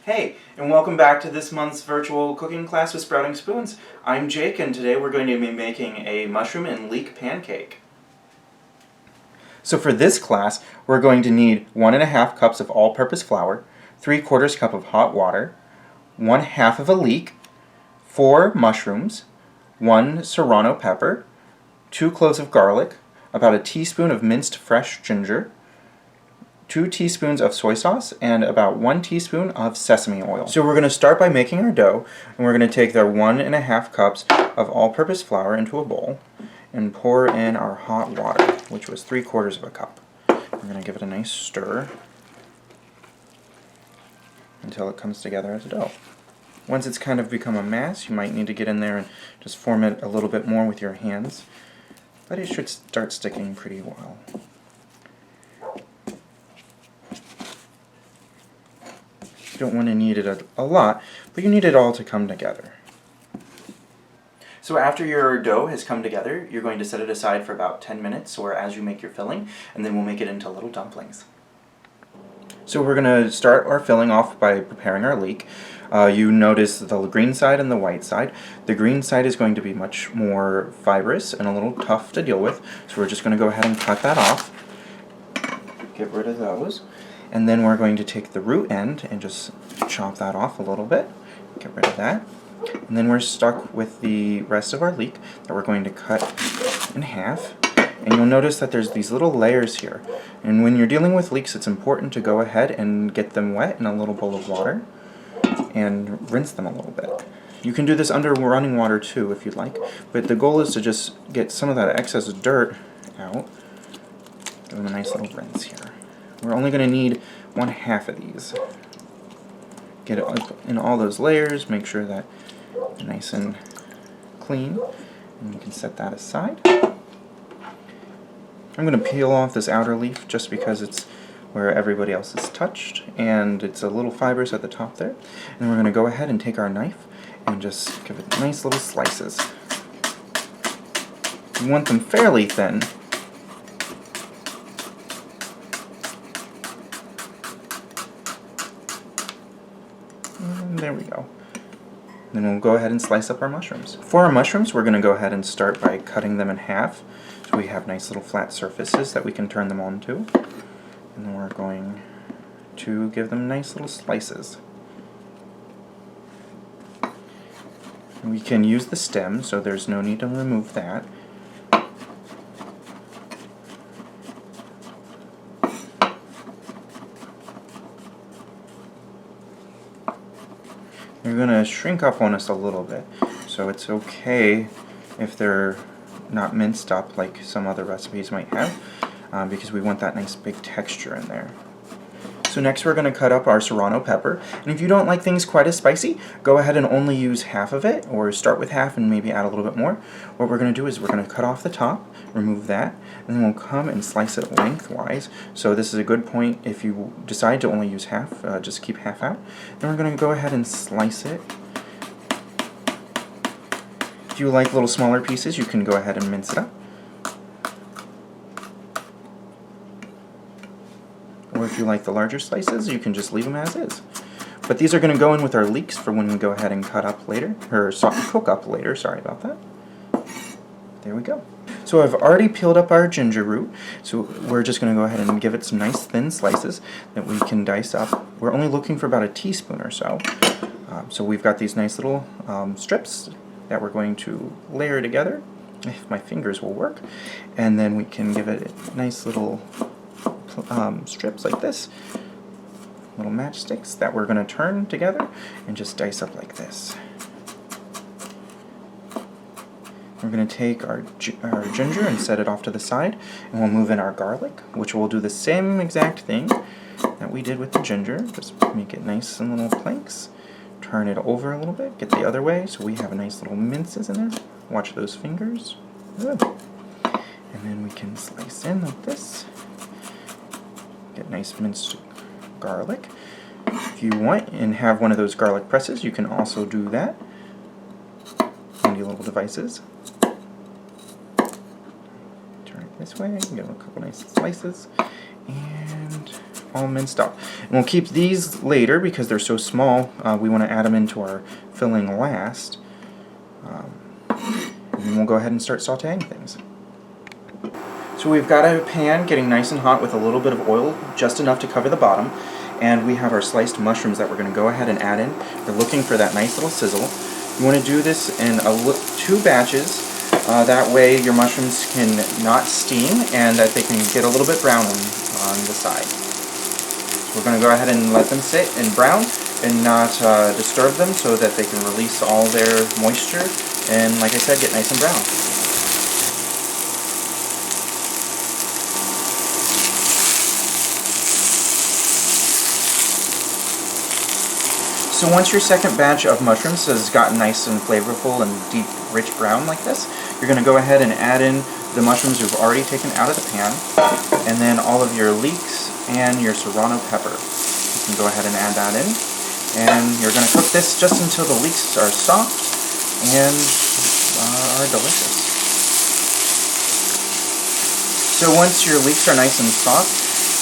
Hey, and welcome back to this month's virtual cooking class with Sprouting Spoons. I'm Jake, and today we're going to be making a mushroom and leek pancake. So for this class, we're going to need 1½ cups of all-purpose flour, 3/4 cup of hot water, 1/2 of a leek, 4 mushrooms, 1 serrano pepper, 2 cloves of garlic, about a teaspoon of minced fresh ginger, 2 teaspoons of soy sauce, and about 1 teaspoon of sesame oil. So we're going to start by making our dough, and we're going to take our 1½ cups of all-purpose flour into a bowl and pour in our hot water, which was 3/4 cup. We're going to give it a nice stir until it comes together as a dough. Once it's kind of become a mass, you might need to get in there and just form it a little bit more with your hands, but it should start sticking pretty well. You don't want to knead it a lot, but you need it all to come together. So after your dough has come together, you're going to set it aside for about 10 minutes or as you make your filling, and then we'll make it into little dumplings. So we're going to start our filling off by preparing our leek. You notice the green side and the white side. The green side is going to be much more fibrous and a little tough to deal with, so we're just going to go ahead and cut that off. Get rid of those. And then we're going to take the root end and just chop that off a little bit. Get rid of that. And then we're stuck with the rest of our leek that we're going to cut in half. And you'll notice that there's these little layers here. And when you're dealing with leeks, it's important to go ahead and get them wet in a little bowl of water and rinse them a little bit. You can do this under running water too if you'd like, but the goal is to just get some of that excess dirt out. Give them a nice little rinse here. We're only going to need 1/2 of these. Get it in all those layers, make sure that they're nice and clean, and you can set that aside. I'm going to peel off this outer leaf just because it's where everybody else is touched, and it's a little fibrous at the top there. And we're going to go ahead and take our knife and just give it nice little slices. You want them fairly thin. And there we go. Then we'll go ahead and slice up our mushrooms. For our mushrooms, we're going to go ahead and start by cutting them in half, so we have nice little flat surfaces that we can turn them onto. And then we're going to give them nice little slices. We can use the stem, so there's no need to remove that. They're going to shrink up on us a little bit, so it's okay if they're not minced up like some other recipes might have, because we want that nice big texture in there. So next we're going to cut up our serrano pepper, and if you don't like things quite as spicy, go ahead and only use half of it, or start with half and maybe add a little bit more. What we're going to do is we're going to cut off the top, remove that, and then we'll come and slice it lengthwise. So this is a good point if you decide to only use half, just keep half out. Then we're going to go ahead and slice it. If you like little smaller pieces, you can go ahead and mince it up. Or if you like the larger slices, you can just leave them as is. But these are going to go in with our leeks for when we go ahead and cut up later, or cook up later, sorry about that. There we go. So I've already peeled up our ginger root, so we're just going to go ahead and give it some nice thin slices that we can dice up. We're only looking for about a teaspoon or so. So we've got these nice little strips that we're going to layer together, if my fingers will work, and then we can give it nice little strips like this, little matchsticks that we're going to turn together and just dice up like this. We're going to take our ginger and set it off to the side, and we'll move in our garlic, which will do the same exact thing that we did with the ginger. Just make it nice in little planks, turn it over a little bit, get the other way, so we have nice little minces in there. Watch those fingers. Good. And then we can slice in like this. Get nice minced garlic. If you want and have one of those garlic presses, you can also do that. Handy little devices. Turn it this way, give it a couple nice slices, and all minced up. And we'll keep these later because they're so small. We want to add them into our filling last. And then we'll go ahead and start sauteing things. So we've got a pan getting nice and hot with a little bit of oil, just enough to cover the bottom. And we have our sliced mushrooms that we're going to go ahead and add in. We're looking for that nice little sizzle. You want to do this in 2 batches. That way your mushrooms can not steam and that they can get a little bit brown on the side. So we're going to go ahead and let them sit and brown and not disturb them so that they can release all their moisture and, like I said, get nice and brown. So once your second batch of mushrooms has gotten nice and flavorful and deep, rich brown like this, you're going to go ahead and add in the mushrooms you've already taken out of the pan, and then all of your leeks and your serrano pepper. You can go ahead and add that in, and you're going to cook this just until the leeks are soft and are delicious. So once your leeks are nice and soft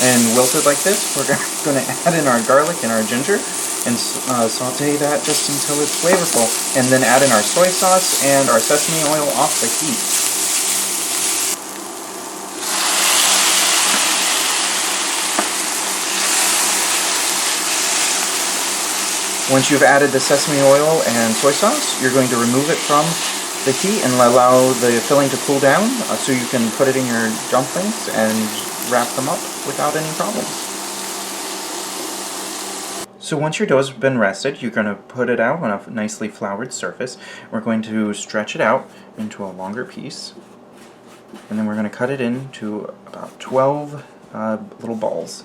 and wilted like this, we're going to add in our garlic and our ginger and saute that just until it's flavorful, and then add in our soy sauce and our sesame oil off the heat. Once you've added the sesame oil and soy sauce, you're going to remove it from the heat and allow the filling to cool down so you can put it in your dumplings and wrap them up without any problems. So once your dough's been rested, you're going to put it out on a nicely floured surface. We're going to stretch it out into a longer piece, and then we're going to cut it into about 12 little balls.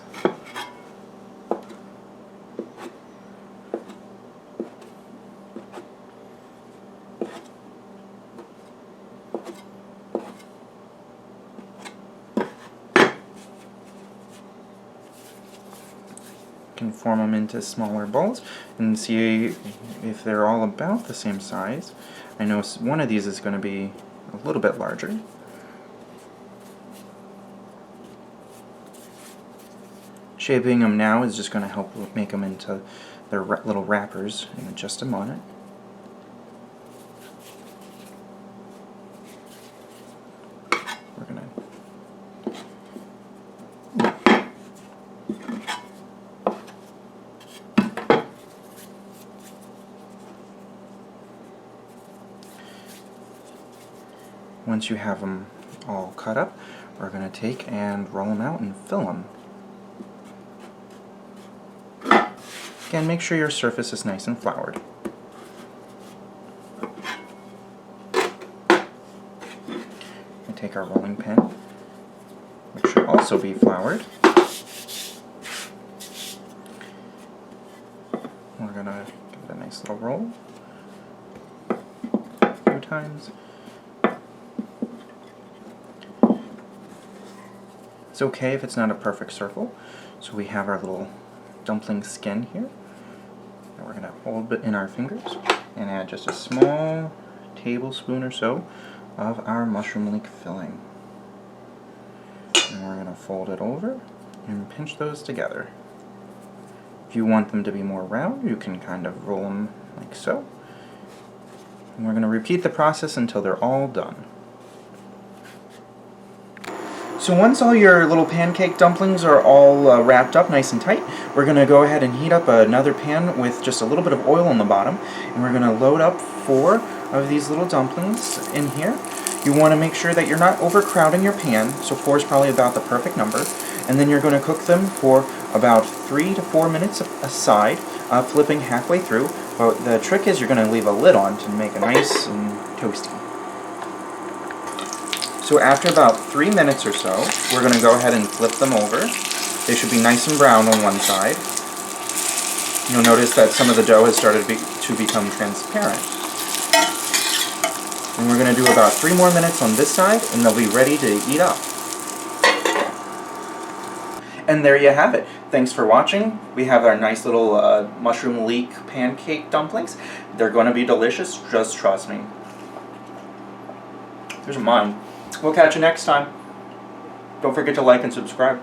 Can form them into smaller balls and see if they're all about the same size. I know one of these is going to be a little bit larger. Shaping them now is just going to help make them into their little wrappers in just a moment. We're going to Once you have them all cut up, we're going to take and roll them out and fill them. Again, make sure your surface is nice and floured. We take our rolling pin, which should also be floured. We're going to give it a nice little roll a few times. It's okay if it's not a perfect circle. So we have our little dumpling skin here that we're going to hold it in our fingers and add just a small tablespoon or so of our mushroom leek filling. And we're going to fold it over and pinch those together. If you want them to be more round, you can kind of roll them like so. And we're going to repeat the process until they're all done. So once all your little pancake dumplings are all wrapped up nice and tight, we're going to go ahead and heat up another pan with just a little bit of oil on the bottom, and we're going to load up 4 of these little dumplings in here. You want to make sure that you're not overcrowding your pan, so 4 is probably about the perfect number, and then you're going to cook them for about 3 to 4 minutes aside, flipping halfway through. But the trick is you're going to leave a lid on to make it nice and toasty. So after about 3 minutes or so, we're going to go ahead and flip them over. They should be nice and brown on one side. You'll notice that some of the dough has started to become transparent. And we're going to do about 3 more minutes on this side, and they'll be ready to eat up. And there you have it. Thanks for watching. We have our nice little mushroom leek pancake dumplings. They're going to be delicious, just trust me. Here's mine. We'll catch you next time. Don't forget to like and subscribe.